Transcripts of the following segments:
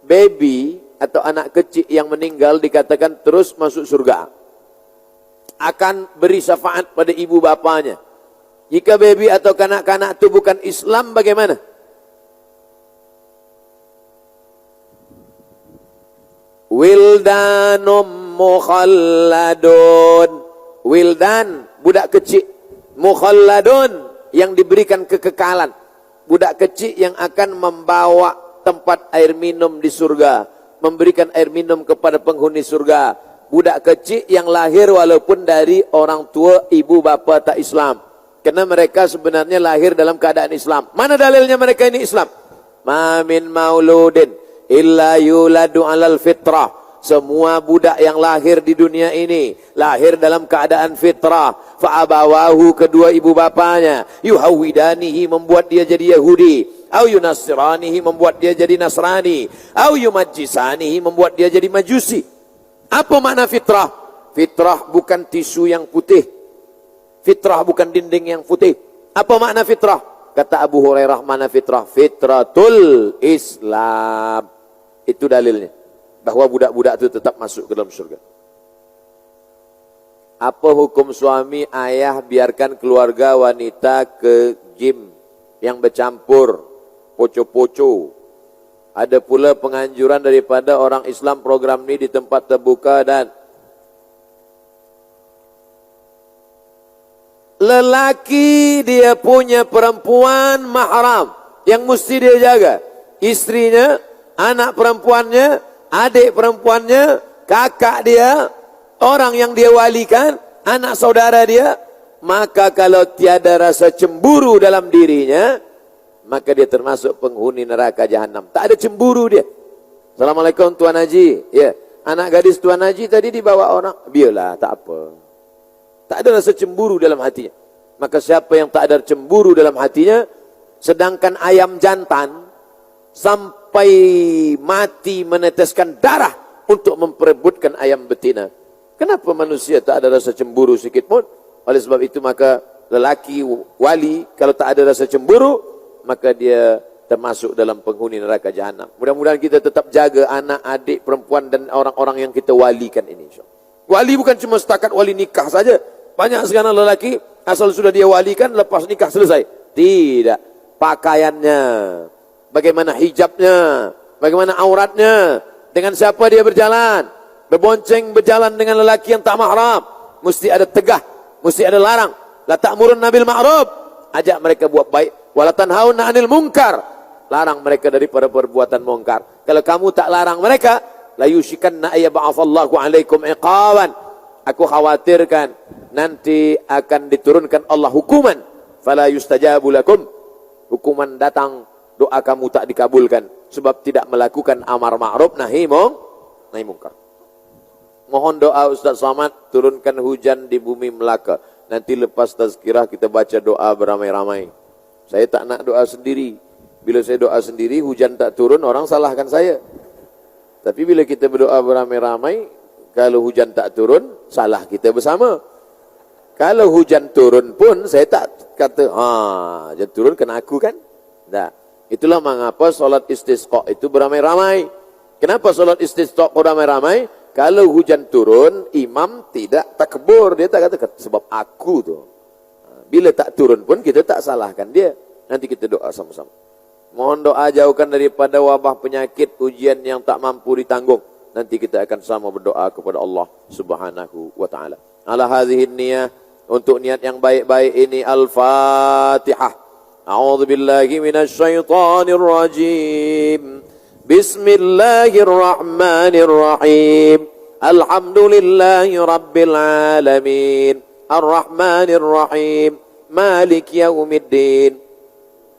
baby atau anak kecil yang meninggal dikatakan terus masuk surga. Akan beri syafaat pada ibu bapanya. Jika baby atau kanak-kanak itu bukan Islam, bagaimana? Wildanum mukhalladun. Wildan, budak kecil. Mukhalladun, yang diberikan kekekalan. Budak kecil yang akan membawa tempat air minum di surga, memberikan air minum kepada penghuni surga. Budak kecil yang lahir walaupun dari orang tua ibu bapa tak Islam, karena mereka sebenarnya lahir dalam keadaan Islam. Mana dalilnya mereka ini Islam? Ma min mauludin illa yuladu alal fitrah. Semua budak yang lahir di dunia ini lahir dalam keadaan fitrah. Fa'abawahu, kedua ibu bapanya, yuhawidanihi, membuat dia jadi Yahudi, au yunasiranihi, membuat dia jadi Nasrani, au yumajjisanihi, membuat dia jadi Majusi. Apa makna fitrah? Fitrah bukan tisu yang putih. Fitrah bukan dinding yang putih. Apa makna fitrah? Kata Abu Hurairah, mana fitrah? Fitratul Islam. Itu dalilnya, bahwa budak-budak itu tetap masuk ke dalam surga. Apa hukum suami ayah biarkan keluarga wanita ke gym yang bercampur, poco-poco? Ada pula penganjuran daripada orang Islam program ini di tempat terbuka, dan lelaki dia punya perempuan mahram yang mesti dia jaga. Istrinya, anak perempuannya, adik perempuannya, kakak dia, orang yang dia walikan, anak saudara dia. Maka kalau tiada rasa cemburu dalam dirinya, maka dia termasuk penghuni neraka jahanam. Tak ada cemburu dia. Assalamualaikum Tuan Haji. Ya, anak gadis Tuan Haji tadi dibawa orang. Biarlah, tak apa. Tak ada rasa cemburu dalam hatinya. Maka siapa yang tak ada cemburu dalam hatinya, sedangkan ayam jantan sampai mati meneteskan darah untuk memperebutkan ayam betina. Kenapa manusia tak ada rasa cemburu sikit pun? Oleh sebab itu maka lelaki wali kalau tak ada rasa cemburu, maka dia termasuk dalam penghuni neraka jahanam. Mudah-mudahan kita tetap jaga anak, adik, perempuan dan orang-orang yang kita walikan ini. Wali bukan cuma setakat wali nikah saja. Banyak sekarang lelaki asal sudah dia walikan, lepas nikah selesai. Tidak. Pakaiannya, bagaimana hijabnya, bagaimana auratnya, dengan siapa dia berjalan, berbonceng berjalan dengan lelaki yang tak mahram, mesti ada tegah, mesti ada larang. La ta'murun nabil ma'ruf, ajak mereka buat baik. Wala tanhauna 'anil munkar, larang mereka daripada perbuatan mungkar. Kalau kamu tak larang mereka, la yushikanna ayyab'atsallahu 'alaikum iqaban. Aku khawatirkan nanti akan diturunkan Allah hukuman. Fala yustajabu lakum. Hukuman datang, doa kamu tak dikabulkan sebab tidak melakukan amar ma'ruf nahi mungkar. Mohon doa Ustaz Somad turunkan hujan di bumi Melaka. Nanti lepas tazkirah kita baca doa beramai-ramai. Saya tak nak doa sendiri. Bila saya doa sendiri hujan tak turun, orang salahkan saya. Tapi bila kita berdoa beramai-ramai, kalau hujan tak turun, salah kita bersama. Kalau hujan turun pun saya tak kata, hujan turun kena aku kan? Tak. Itulah mengapa solat istisqa itu beramai-ramai. Kenapa solat istisqa beramai-ramai? Kalau hujan turun, imam tidak takbur. Dia tak kata, sebab aku tu. Bila tak turun pun, kita tak salahkan dia. Nanti kita doa sama-sama. Mohon doa jauhkan daripada wabah penyakit, ujian yang tak mampu ditanggung. Nanti kita akan sama berdoa kepada Allah Subhanahu wa ta'ala. Ala hadhihi niyah, untuk niat yang baik-baik ini, Al-Fatihah. A'udzu billahi minasyaitonir rajim. Bismillahirrahmanirrahim. Alhamdulillahi rabbil alamin. Ar-Rahmanir Rahim. Malik yaumiddin.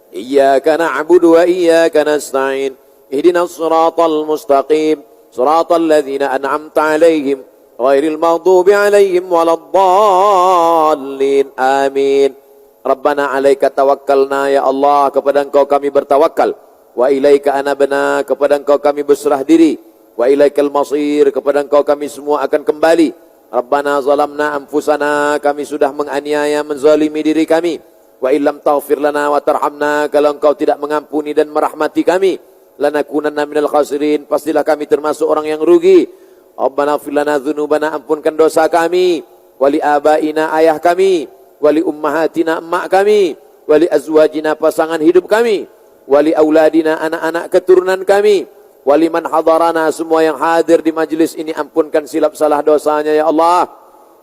Iyyaka na'budu wa iyyaka nasta'in. Ihdinas siratal mustaqim. Siratal ladzina an'amta 'alaihim ghairil maghdubi 'alaihim waladdallin. Amin. Rabbana 'alaika tawakkalna, ya Allah, kepada Engkau kami bertawakal. Wa ilaika anabna, kepada Engkau kami berserah diri. Wa ilaikal masir, kepada Engkau kami semua akan kembali. Rabbana zalamna anfusana, kami sudah menganiaya, menzalimi diri kami. Wa illam taghfir lana wa tarhamna, kalau Engkau tidak mengampuni dan merahmati kami. lanakunanna minal khasirin, pastilah kami termasuk orang yang rugi. Rabbana ighfir lana dzunubana, ampunkan dosa kami, wali abaina, ayah kami, wali ummahatina, emak kami, wali azwajina, pasangan hidup kami, wali auladina, anak-anak keturunan kami, wali man hadarana, semua yang hadir di majlis ini, ampunkan silap salah dosanya ya Allah.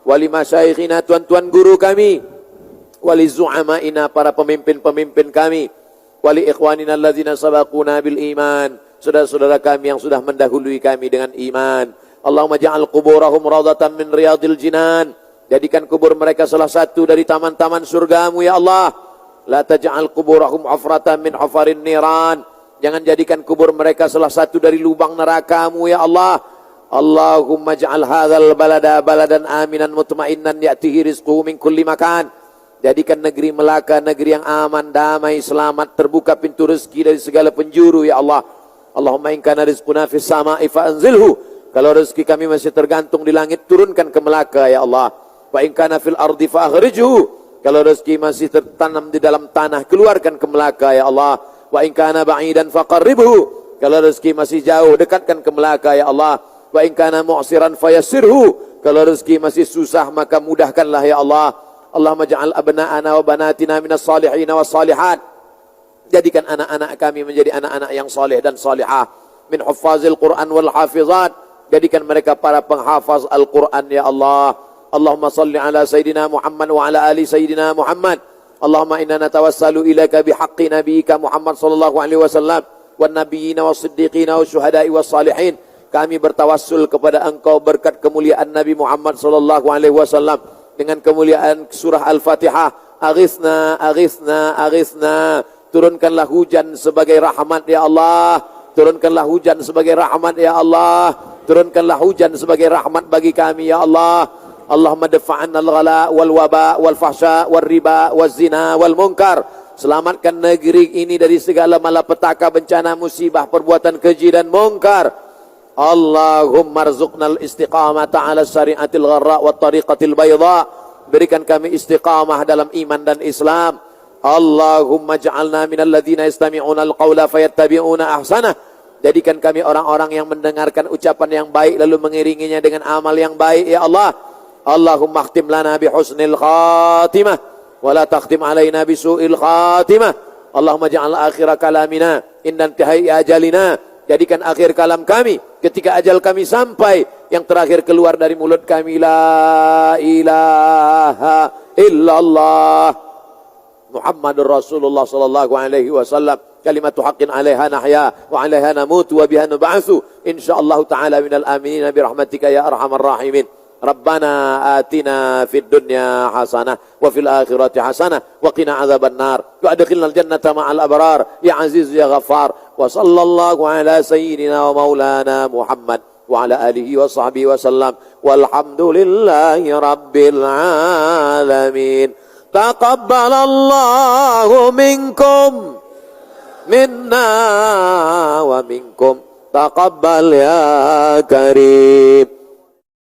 Wali masyayikhina, tuan-tuan guru kami, wali zu'amaina, para pemimpin-pemimpin kami, wali ikhwanina alladzina sabaquna bil iman, saudara-saudara kami yang sudah mendahului kami dengan iman. Allahumma ja'al quburahum rawdatan min riyadil jinan, jadikan kubur mereka salah satu dari taman-taman surgamu ya Allah. La taj'al quburahum hufratan min hufarin niran, jangan jadikan kubur mereka salah satu dari lubang nerakamu ya Allah. Allahumma ja'al hadzal balada baladan aminan mutmainnan ya'tihi rizquhu min kulli makan, jadikan negeri Melaka negeri yang aman, damai, selamat, terbuka pintu rezeki dari segala penjuru ya Allah. Allahumma in kana rizquna fis sama'i fa anzilhu, kalau rezeki kami masih tergantung di langit, turunkan ke Melaka ya Allah. Wa in kana fil ardi fa akhrijhu, kalau rezeki masih tertanam di dalam tanah, keluarkan ke Melaka ya Allah. Wa in kana ba'idan fa qarribhu, kalau rezeki masih jauh, dekatkan ke Melaka ya Allah. Wa in kana mu'siran fayassirhu, kalau rezeki masih susah maka mudahkanlah ya Allah. Allahumma ja'al abna'ana wa banatina minas salihin was salihat, jadikan anak-anak kami menjadi anak-anak yang saleh dan salihah, min huffazil Quran wal hafizat, jadikan mereka para penghafaz Al-Quran ya Allah. Allahumma salli ala Sayyidina Muhammad wa ala ali Sayyidina Muhammad. Allahumma inna natawassalu ilaika bihaqqi nabiyyika Muhammad sallallahu alaihi wasallam wan nabiyina was siddiqina was syuhada'i was salihin. Kami bertawassul kepada Engkau berkat kemuliaan Nabi Muhammad sallallahu alaihi wasallam, dengan kemuliaan surah Al-Fatihah. Aghithna, aghithna, aghithna, turunkanlah hujan sebagai rahmat ya Allah. Turunkanlah hujan sebagai rahmat ya Allah. Turunkanlah hujan sebagai rahmat bagi kami ya Allah. Allahumma dafa'anna al-ghala wal waba wal fahsya wal riba wal zina wal munkar, selamatkan negeri ini dari segala malapetaka, bencana, musibah, perbuatan keji dan munkar. Allahumma rzuqnal istiqamata ala syariatil gharra wa tariqatil bayda, berikan kami istiqamah dalam iman dan Islam. Allahumma ja'alna minal ladzina yastami'una al-qawla fayattabi'una ahsanah, jadikan kami orang-orang yang mendengarkan ucapan yang baik lalu mengiringinya dengan amal yang baik ya Allah. Allahumma khtim lana bi husnil khatimah wa la takhtim alaina bi su'il khatimah. Allahumma ja'al akhir kalamina inda intihai ajalina, jadikan akhir kalam kami ketika ajal kami sampai, yang terakhir keluar dari mulut kami, la ilaha illallah Muhammadur Rasulullah sallallahu alaihi wasallam, kalimatu haqqin 'alaiha nahya wa 'alaiha namutu wa biha nub'atsu insyaallah ta'ala minal aminin bi rahmatika ya arhamar rahimin. Rabbana atina fid dunya hasanah wa fil akhirati hasanah wa qina adzabannar wa adkhilnal jannata ma'al abrar ya aziz ya ghaffar. Wa sallallahu ala sayyidina wa maulana Muhammad wa ala alihi wa sahbihi wa sallam walhamdulillahi rabbil alamin. Taqabbalallahu minkum minna wa minkum taqabbal ya karim.